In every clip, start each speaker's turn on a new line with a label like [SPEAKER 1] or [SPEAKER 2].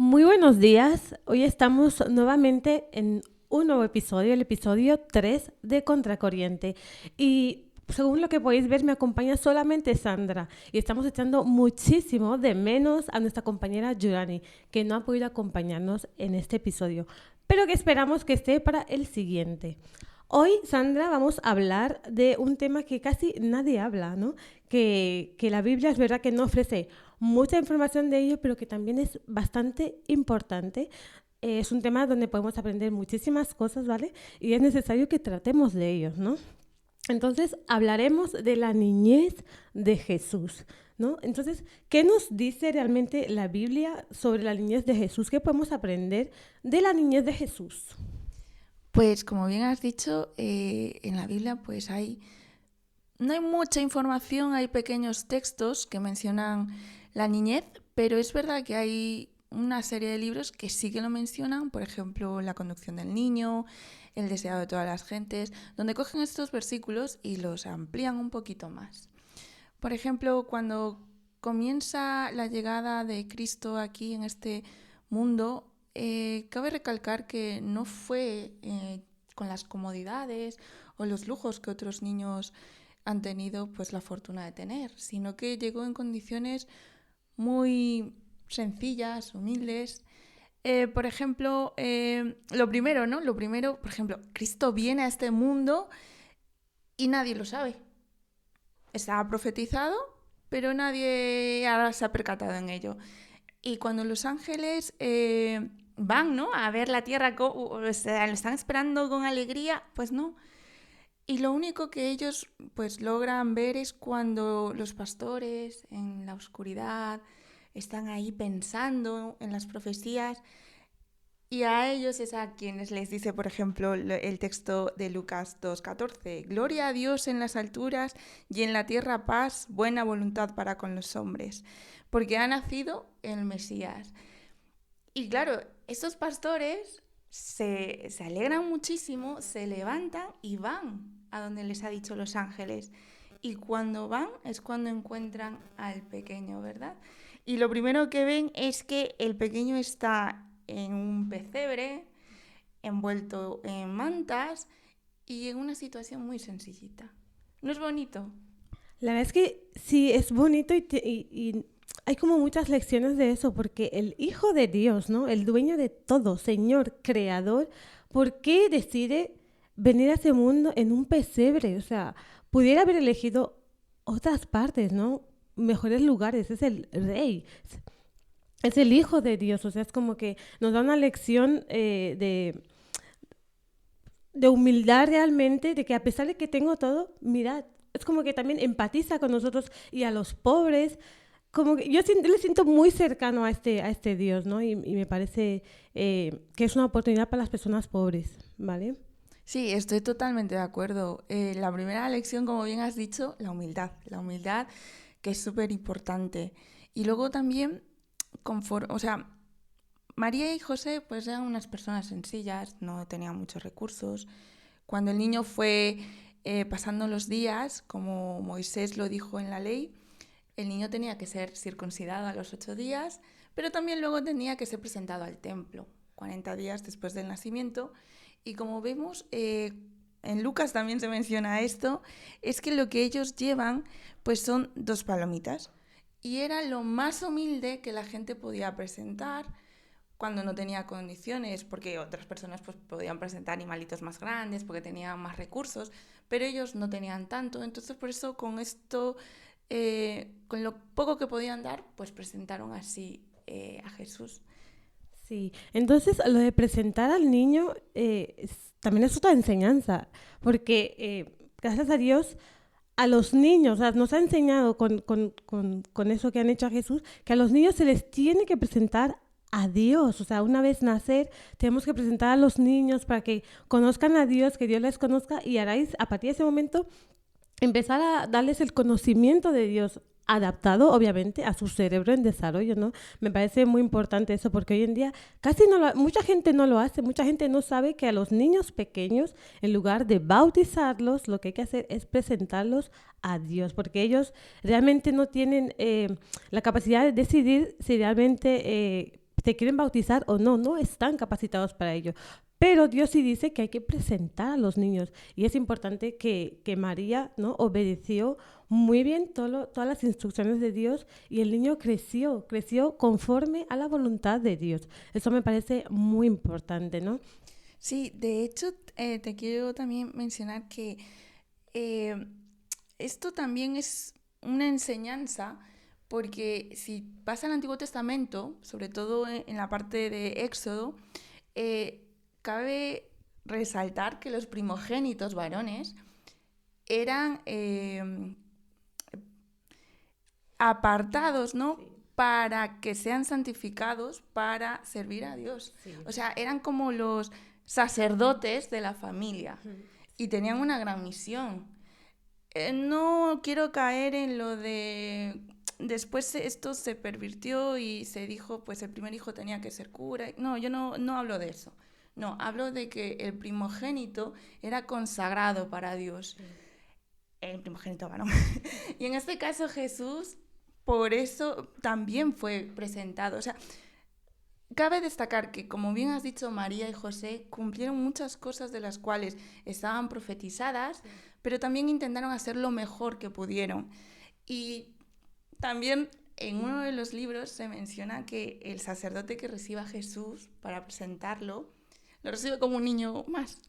[SPEAKER 1] Muy buenos días. Hoy estamos nuevamente en un nuevo episodio, el episodio 3 de Contracorriente. Y según lo que podéis ver, me acompaña solamente Sandra. Y estamos echando muchísimo de menos a nuestra compañera Yurani, que no ha podido acompañarnos en este episodio, pero que esperamos que esté para el siguiente. Hoy, Sandra, vamos a hablar de un tema que casi nadie habla, ¿no? Que la Biblia es verdad que no ofrece mucha información de ello, pero que también es bastante importante. Es un tema donde podemos aprender muchísimas cosas, ¿vale? Y es necesario que tratemos de ellos, ¿no? Entonces, hablaremos de la niñez de Jesús, ¿no? Entonces, ¿qué nos dice realmente la Biblia sobre la niñez de Jesús? ¿Qué podemos aprender de la niñez de Jesús?
[SPEAKER 2] Pues como bien has dicho, en la Biblia no hay mucha información, hay pequeños textos que mencionan la niñez, pero es verdad que hay una serie de libros que sí que lo mencionan, por ejemplo, La conducción del niño, El deseado de todas las gentes, donde cogen estos versículos y los amplían un poquito más. Por ejemplo, cuando comienza la llegada de Cristo aquí en este mundo, cabe recalcar que no fue con las comodidades o los lujos que otros niños han tenido pues la fortuna de tener, sino que llegó en condiciones muy sencillas, humildes. Por ejemplo, lo primero, ¿no? Lo primero, por ejemplo, Cristo viene a este mundo y nadie lo sabe. Estaba profetizado, pero nadie ahora se ha percatado en ello. Y cuando los ángeles van, ¿no?, a ver la tierra, o sea, lo están esperando con alegría, pues no. Y lo único que ellos pues logran ver es cuando los pastores en la oscuridad están ahí pensando en las profecías, y a ellos es a quienes les dice, por ejemplo, el texto de Lucas 2:14: Gloria a Dios en las alturas y en la tierra paz, buena voluntad para con los hombres, porque ha nacido el Mesías. Y claro, estos pastores se alegran muchísimo, se levantan y van a donde les ha dicho los ángeles. Y cuando van es cuando encuentran al pequeño, ¿verdad? Y lo primero que ven es que el pequeño está en un pesebre, envuelto en mantas y en una situación muy sencillita. ¿No es bonito?
[SPEAKER 1] La verdad es que sí, es bonito y hay como muchas lecciones de eso, porque el Hijo de Dios, ¿no? El dueño de todo, Señor, Creador, ¿por qué decide venir a ese mundo en un pesebre? O sea, pudiera haber elegido otras partes, ¿no? Mejores lugares, es el rey, es el Hijo de Dios, o sea, es como que nos da una lección de humildad realmente, de que a pesar de que tengo todo, mirad, es como que también empatiza con nosotros y a los pobres. Como que yo le siento muy cercano a este Dios, ¿no? Y me parece que es una oportunidad para las personas pobres, ¿vale?
[SPEAKER 2] Sí, estoy totalmente de acuerdo. La primera lección, como bien has dicho, la humildad que es súper importante. Y luego también, o sea, María y José pues eran unas personas sencillas, no tenían muchos recursos. Cuando el niño fue pasando los días, como Moisés lo dijo en la ley, el niño tenía que ser circuncidado a los 8 días, pero también luego tenía que ser presentado al templo, 40 días después del nacimiento. Y como vemos, en Lucas también se menciona esto, es que lo que ellos llevan pues son 2 palomitas. Y era lo más humilde que la gente podía presentar cuando no tenía condiciones, porque otras personas pues podían presentar animalitos más grandes, porque tenían más recursos, pero ellos no tenían tanto. Entonces por eso con esto, con lo poco que podían dar, pues presentaron así a Jesús.
[SPEAKER 1] Sí, entonces lo de presentar al niño también es otra enseñanza, porque gracias a Dios a los niños, o sea, nos ha enseñado con eso que han hecho a Jesús, que a los niños se les tiene que presentar a Dios, o sea, una vez nacer, tenemos que presentar a los niños para que conozcan a Dios, que Dios les conozca y a partir de ese momento empezar a darles el conocimiento de Dios adaptado, obviamente, a su cerebro en desarrollo, ¿no? Me parece muy importante eso porque hoy en día mucha gente no lo hace, mucha gente no sabe que a los niños pequeños, en lugar de bautizarlos, lo que hay que hacer es presentarlos a Dios, porque ellos realmente no tienen la capacidad de decidir si realmente te quieren bautizar o no, no están capacitados para ello. Pero Dios sí dice que hay que presentar a los niños y es importante que María, ¿no?, obedeció muy bien todas las instrucciones de Dios y el niño creció conforme a la voluntad de Dios. Eso me parece muy importante, ¿no?
[SPEAKER 2] Sí, de hecho, te quiero también mencionar que esto también es una enseñanza, porque si pasa en el Antiguo Testamento, sobre todo en la parte de Éxodo, cabe resaltar que los primogénitos varones eran apartados, ¿no? Sí. Para que sean santificados para servir a Dios. Sí. O sea, eran como los sacerdotes de la familia y tenían una gran misión. No quiero caer en lo de... Después esto se pervirtió y se dijo, pues el primer hijo tenía que ser cura. No, yo no hablo de eso. No, hablo de que el primogénito era consagrado para Dios. Sí. El primogénito varón. Y en este caso Jesús, por eso también fue presentado. O sea, cabe destacar que, como bien has dicho, María y José cumplieron muchas cosas de las cuales estaban profetizadas, sí, pero también intentaron hacer lo mejor que pudieron. Y también en uno de los libros se menciona que el sacerdote que reciba a Jesús para presentarlo, lo recibe como un niño más.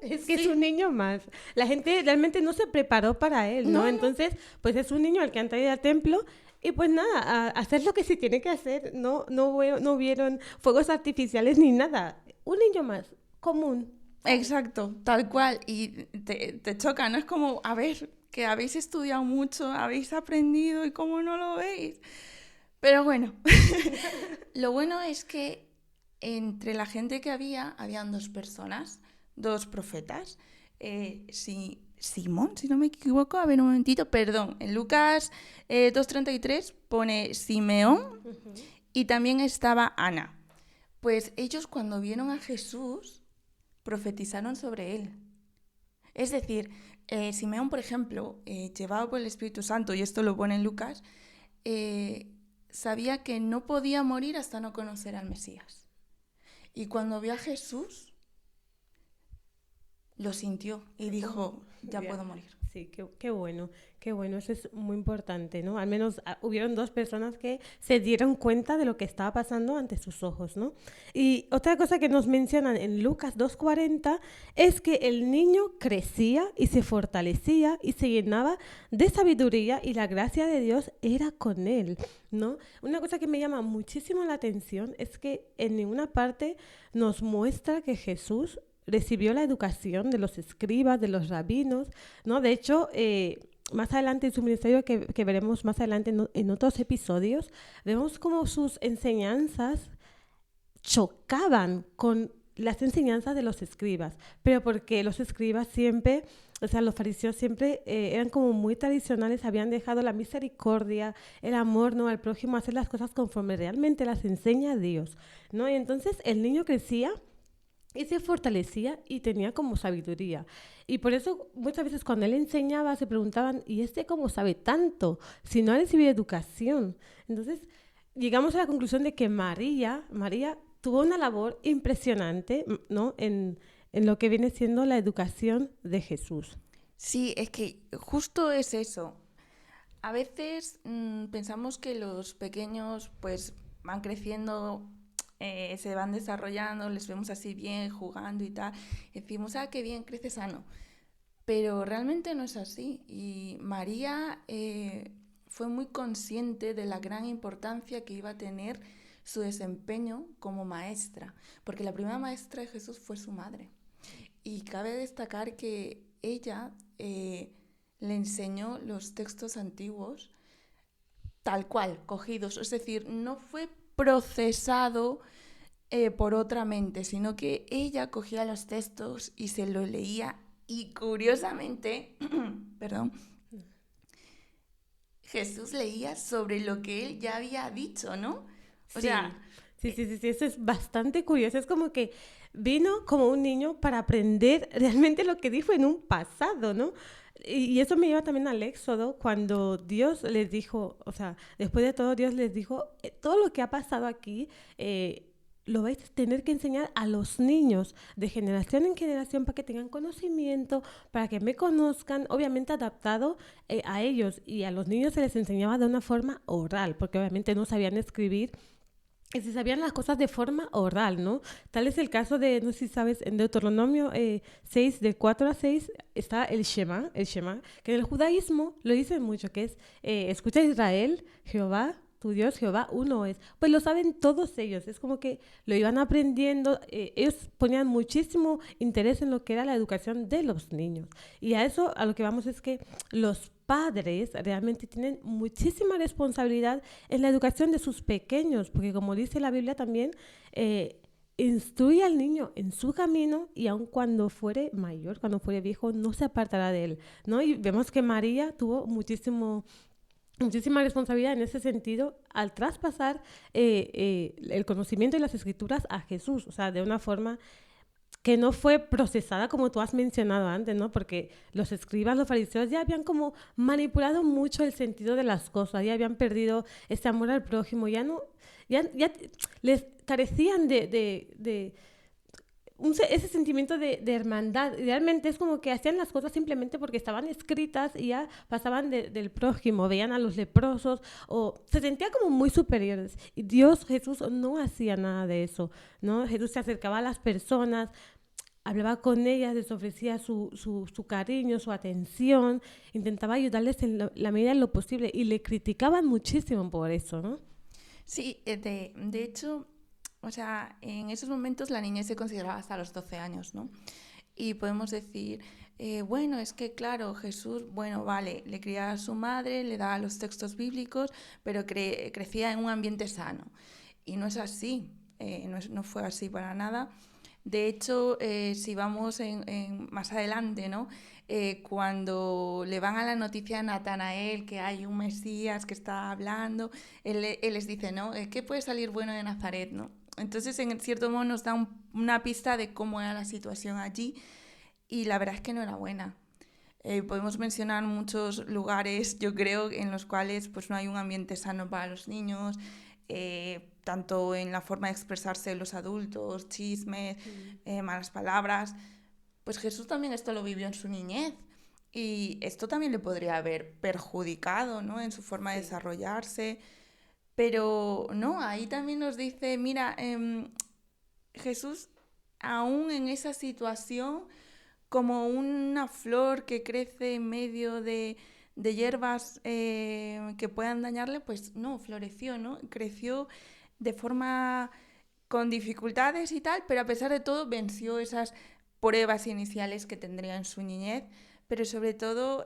[SPEAKER 1] Es que sí, es un niño más. La gente realmente no se preparó para él, ¿no? Entonces, pues es un niño al que han traído al templo y pues nada, a hacer lo que se tiene que hacer. No vieron fuegos artificiales ni nada. Un niño más, común.
[SPEAKER 2] Exacto, tal cual. Y te choca, ¿no? Es como, a ver, que habéis estudiado mucho, habéis aprendido y cómo no lo veis. Pero bueno, lo bueno es que entre la gente que habían dos personas, dos profetas. Simón, si no me equivoco, a ver un momentito, perdón, en Lucas 2:33 pone Simeón y también estaba Ana. Pues ellos, cuando vieron a Jesús, profetizaron sobre él. Es decir, Simeón, por ejemplo, llevado por el Espíritu Santo, y esto lo pone en Lucas, sabía que no podía morir hasta no conocer al Mesías. Y cuando vio a Jesús, lo sintió y dijo, ya puedo morir.
[SPEAKER 1] Sí, qué bueno, eso es muy importante, ¿no? Al menos hubieron dos personas que se dieron cuenta de lo que estaba pasando ante sus ojos, ¿no? Y otra cosa que nos mencionan en Lucas 2:40 es que el niño crecía y se fortalecía y se llenaba de sabiduría y la gracia de Dios era con él, ¿no? Una cosa que me llama muchísimo la atención es que en ninguna parte nos muestra que Jesús recibió la educación de los escribas, de los rabinos, ¿no? De hecho, más adelante en su ministerio, que veremos más adelante en otros episodios, vemos cómo sus enseñanzas chocaban con las enseñanzas de los escribas, pero porque los escribas siempre, o sea, los fariseos siempre eran como muy tradicionales, habían dejado la misericordia, el amor, ¿no?, al prójimo, hacer las cosas conforme realmente las enseña Dios, ¿no? Y entonces el niño crecía y se fortalecía y tenía como sabiduría. Y por eso muchas veces cuando él enseñaba se preguntaban, ¿y este cómo sabe tanto si no ha recibido educación? Entonces llegamos a la conclusión de que María tuvo una labor impresionante, ¿no?, en lo que viene siendo la educación de Jesús.
[SPEAKER 2] Sí, es que justo es eso. A veces pensamos que los pequeños pues van creciendo, se van desarrollando, les vemos así bien, jugando y tal, y decimos, qué bien, crece sano. Pero realmente no es así. Y María fue muy consciente de la gran importancia que iba a tener su desempeño como maestra, porque la primera maestra de Jesús fue su madre. Y cabe destacar que ella le enseñó los textos antiguos tal cual, cogidos, es decir, no fue procesado por otra mente, sino que ella cogía los textos y se los leía y curiosamente, Jesús leía sobre lo que él ya había dicho, ¿no? O sea,
[SPEAKER 1] sí, eso es bastante curioso, es como que vino como un niño para aprender realmente lo que dijo en un pasado, ¿no? Y eso me lleva también al Éxodo, cuando Dios les dijo, o sea, después de todo Dios les dijo, todo lo que ha pasado aquí, lo vais a tener que enseñar a los niños de generación en generación para que tengan conocimiento, para que me conozcan, obviamente adaptado a ellos. Y a los niños se les enseñaba de una forma oral, porque obviamente no sabían escribir y se sabían las cosas de forma oral, ¿no? Tal es el caso de, no sé si sabes, en Deuteronomio 6, de 4 a 6, está el Shema, que en el judaísmo lo dicen mucho, que es, escucha Israel, Jehová, tu Dios, Jehová, uno es. Pues lo saben todos ellos, es como que lo iban aprendiendo, ellos ponían muchísimo interés en lo que era la educación de los niños. Y a eso, a lo que vamos es que los padres realmente tienen muchísima responsabilidad en la educación de sus pequeños, porque como dice la Biblia también, instruye al niño en su camino y aun cuando fuere mayor, cuando fuere viejo, no se apartará de él, ¿no? Y vemos que María tuvo muchísima responsabilidad en ese sentido al traspasar el conocimiento y las escrituras a Jesús, o sea, de una forma que no fue procesada como tú has mencionado antes, ¿no? Porque los escribas, los fariseos ya habían como manipulado mucho el sentido de las cosas, ya habían perdido ese amor al prójimo, ya no, ya les carecían de ese sentimiento de hermandad. Realmente es como que hacían las cosas simplemente porque estaban escritas y ya pasaban del prójimo, veían a los leprosos o se sentían como muy superiores. Y Dios, Jesús, no hacía nada de eso, ¿no? Jesús se acercaba a las personas, hablaba con ellas, les ofrecía su cariño, su atención, intentaba ayudarles en la medida de lo posible y le criticaban muchísimo por eso, ¿no?
[SPEAKER 2] Sí, de hecho, o sea, en esos momentos la niñez se consideraba hasta los 12 años, ¿no? Y podemos decir, bueno, es que claro, Jesús, bueno, vale, le criaba a su madre, le daba los textos bíblicos, pero crecía en un ambiente sano. Y no es así, no fue así para nada. De hecho, si vamos más adelante, ¿no? Cuando le van a la noticia a Natanael que hay un Mesías que está hablando, él les dice, ¿no? ¿Qué puede salir bueno de Nazaret, no? Entonces, en cierto modo, nos da una pista de cómo era la situación allí y la verdad es que no era buena. Podemos mencionar muchos lugares, yo creo, en los cuales pues, no hay un ambiente sano para los niños, tanto en la forma de expresarse de los adultos, chismes, malas palabras. Pues Jesús también esto lo vivió en su niñez y esto también le podría haber perjudicado, ¿no? En su forma de desarrollarse. Pero no, ahí también nos dice, mira, Jesús, aún en esa situación, como una flor que crece en medio de hierbas que puedan dañarle, pues no, floreció, ¿no? Creció de forma con dificultades y tal, pero a pesar de todo venció esas pruebas iniciales que tendría en su niñez, pero sobre todo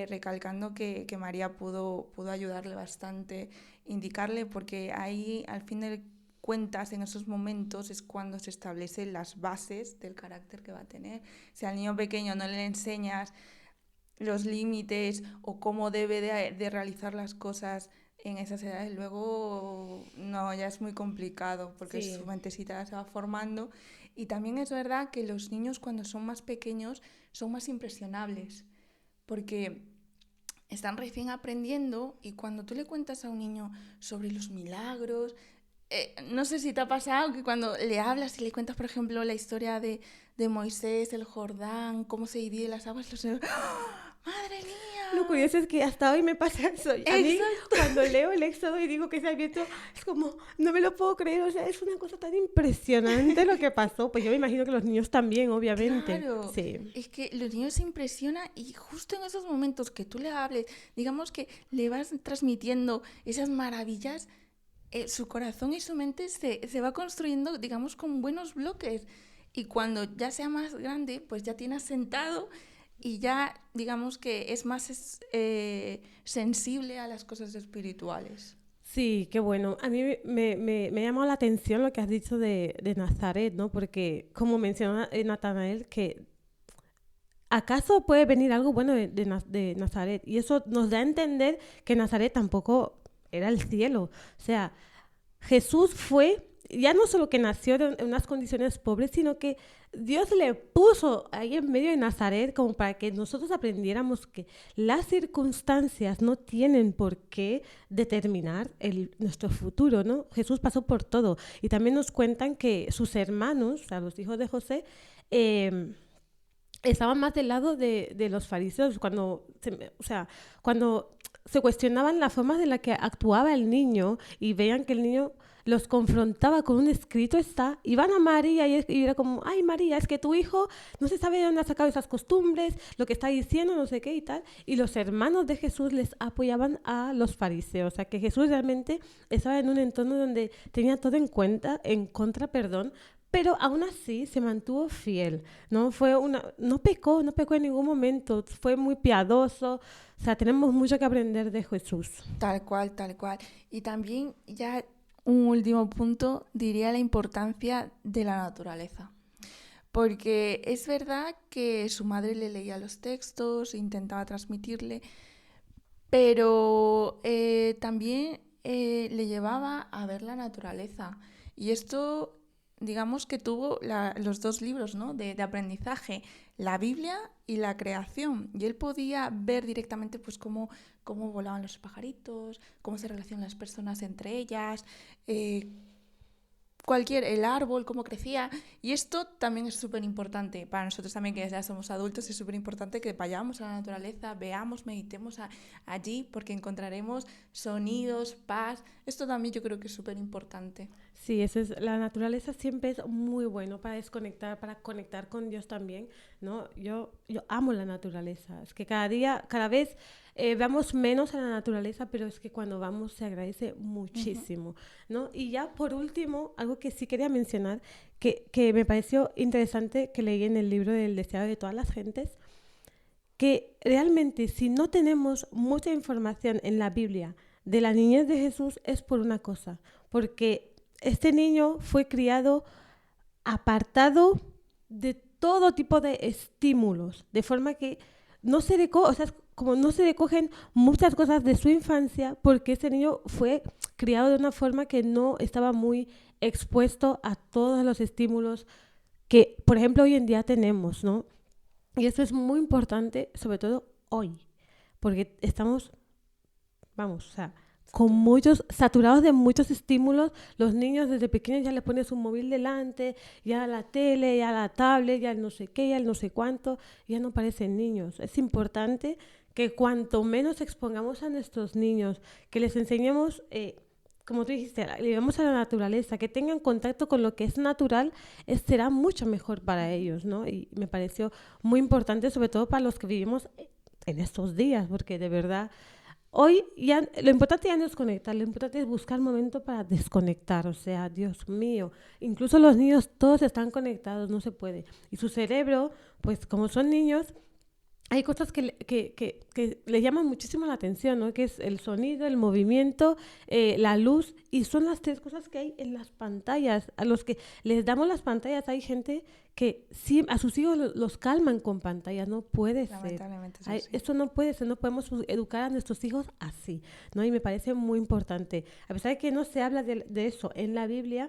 [SPEAKER 2] recalcando que María pudo ayudarle bastante, indicarle, porque ahí al fin de cuentas en esos momentos es cuando se establecen las bases del carácter que va a tener. Si al niño pequeño no le enseñas los límites o cómo debe de realizar las cosas en esas edades, luego no, ya es muy complicado porque
[SPEAKER 1] Sí.
[SPEAKER 2] su mentecita se va formando. Y también es verdad que los niños cuando son más pequeños son más impresionables porque están recién aprendiendo y cuando tú le cuentas a un niño sobre los milagros, no sé si te ha pasado que cuando le hablas y le cuentas, por ejemplo, la historia de Moisés, el Jordán, cómo se dividen las aguas, los niños, ¡oh! ¡Madre mía!
[SPEAKER 1] Lo curioso es que hasta hoy me pasa eso. A mí,
[SPEAKER 2] Exacto.
[SPEAKER 1] cuando leo el Éxodo y digo que se ha abierto, es como, no me lo puedo creer. O sea, es una cosa tan impresionante lo que pasó. Pues yo me imagino que los niños también, obviamente.
[SPEAKER 2] Claro,
[SPEAKER 1] Sí.
[SPEAKER 2] es que los niños se impresionan y justo en esos momentos que tú le hables, digamos que le vas transmitiendo esas maravillas, su corazón y su mente se va construyendo, digamos, con buenos bloques. Y cuando ya sea más grande, pues ya tiene asentado y ya, digamos que es más sensible a las cosas espirituales.
[SPEAKER 1] Sí, qué bueno. A mí me ha llamado la atención lo que has dicho de Nazaret, ¿no? Porque, como menciona Natanael, que ¿acaso puede venir algo bueno de Nazaret? Y eso nos da a entender que Nazaret tampoco era el cielo. O sea, Jesús fue ya no solo que nació en unas condiciones pobres, sino que Dios le puso ahí en medio de Nazaret como para que nosotros aprendiéramos que las circunstancias no tienen por qué determinar nuestro futuro, ¿no? Jesús pasó por todo. Y también nos cuentan que sus hermanos, o sea, los hijos de José, estaban más del lado de los fariseos cuando se cuestionaban la forma de la que actuaba el niño y veían que el niño los confrontaba con un escrito está, iban a María y era como, ay María, es que tu hijo no se sabe de dónde ha sacado esas costumbres, lo que está diciendo, no sé qué y tal. Y los hermanos de Jesús les apoyaban a los fariseos. O sea, que Jesús realmente estaba en un entorno donde tenía todo en contra, pero aún así se mantuvo fiel, ¿no? No pecó en ningún momento, fue muy piadoso. O sea, tenemos mucho que aprender de Jesús.
[SPEAKER 2] Tal cual, tal cual. Y también ya un último punto, diría la importancia de la naturaleza. Porque es verdad que su madre le leía los textos, intentaba transmitirle, pero también le llevaba a ver la naturaleza. Y esto, digamos que tuvo los dos libros, ¿no? de aprendizaje, la Biblia y la creación. Y él podía ver directamente pues cómo volaban los pajaritos, cómo se relacionan las personas entre ellas, el árbol, cómo crecía. Y esto también es súper importante para nosotros también, que ya somos adultos, es súper importante que vayamos a la naturaleza, veamos, meditemos allí, porque encontraremos sonidos, paz. Esto también yo creo que es súper importante.
[SPEAKER 1] Sí, la naturaleza siempre es muy bueno para desconectar, para conectar con Dios también, ¿no? Yo amo la naturaleza. Es que cada vez vamos menos a la naturaleza, pero es que cuando vamos se agradece muchísimo, ¿no? Y ya por último, algo que sí quería mencionar, que me pareció interesante que leí en el libro del Deseado de todas las gentes, que realmente si no tenemos mucha información en la Biblia de la niñez de Jesús es por una cosa, porque este niño fue criado apartado de todo tipo de estímulos, de forma que no se recogen muchas cosas de su infancia porque ese niño fue criado de una forma que no estaba muy expuesto a todos los estímulos que, por ejemplo, hoy en día tenemos, ¿no? Y eso es muy importante, sobre todo hoy, porque estamos, saturados de muchos estímulos. Los niños desde pequeños ya les pones un móvil delante, ya la tele, ya la tablet, ya el no sé qué, ya el no sé cuánto, ya no parecen niños. Es importante que cuanto menos expongamos a nuestros niños, que les enseñemos, como tú dijiste, le llevamos a la naturaleza, que tengan contacto con lo que es natural, será mucho mejor para ellos, ¿no? Y me pareció muy importante, sobre todo para los que vivimos en estos días, porque de verdad hoy ya lo importante ya no es conectar, lo importante es buscar momento para desconectar. O sea, Dios mío, incluso los niños todos están conectados, no se puede. Y su cerebro, pues como son niños, hay cosas que les llaman muchísimo la atención, ¿no? Que es el sonido, el movimiento, la luz, y son las tres cosas que hay en las pantallas. A los que les damos las pantallas hay gente que sí, a sus hijos los calman con pantallas. No puede ser. Esto no puede ser, no podemos educar a nuestros hijos así, ¿no? Y me parece muy importante. A pesar de que no se habla de eso en la Biblia,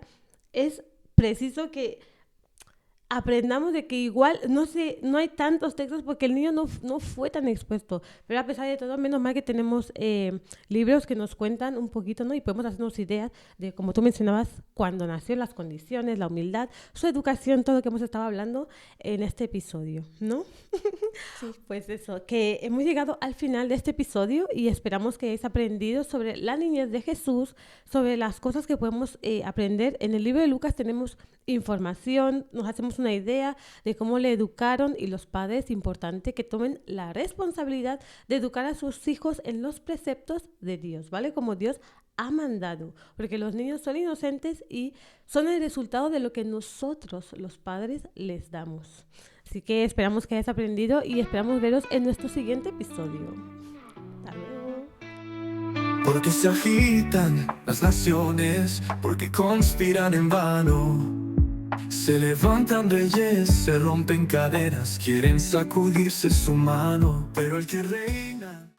[SPEAKER 1] es preciso que aprendamos de que igual no hay tantos textos porque el niño no fue tan expuesto, pero a pesar de todo, menos mal que tenemos libros que nos cuentan un poquito, ¿no? Y podemos hacernos ideas de, como tú mencionabas, cuando nació, las condiciones, la humildad, su educación, todo lo que hemos estado hablando en este episodio, ¿no? Sí. Pues eso, que hemos llegado al final de este episodio y esperamos que hayáis aprendido sobre la niñez de Jesús, sobre las cosas que podemos aprender. En el libro de Lucas tenemos información, nos hacemos una idea de cómo le educaron, y los padres, importante que tomen la responsabilidad de educar a sus hijos en los preceptos de Dios, ¿vale? Como Dios ha mandado, porque los niños son inocentes y son el resultado de lo que nosotros, los padres, les damos. Así que esperamos que hayas aprendido y esperamos veros en nuestro siguiente episodio. Hasta luego.
[SPEAKER 3] Porque se agitan las naciones, porque conspiran en vano. Se levantan reyes, se rompen cadenas, quieren sacudirse su mano, pero el que reina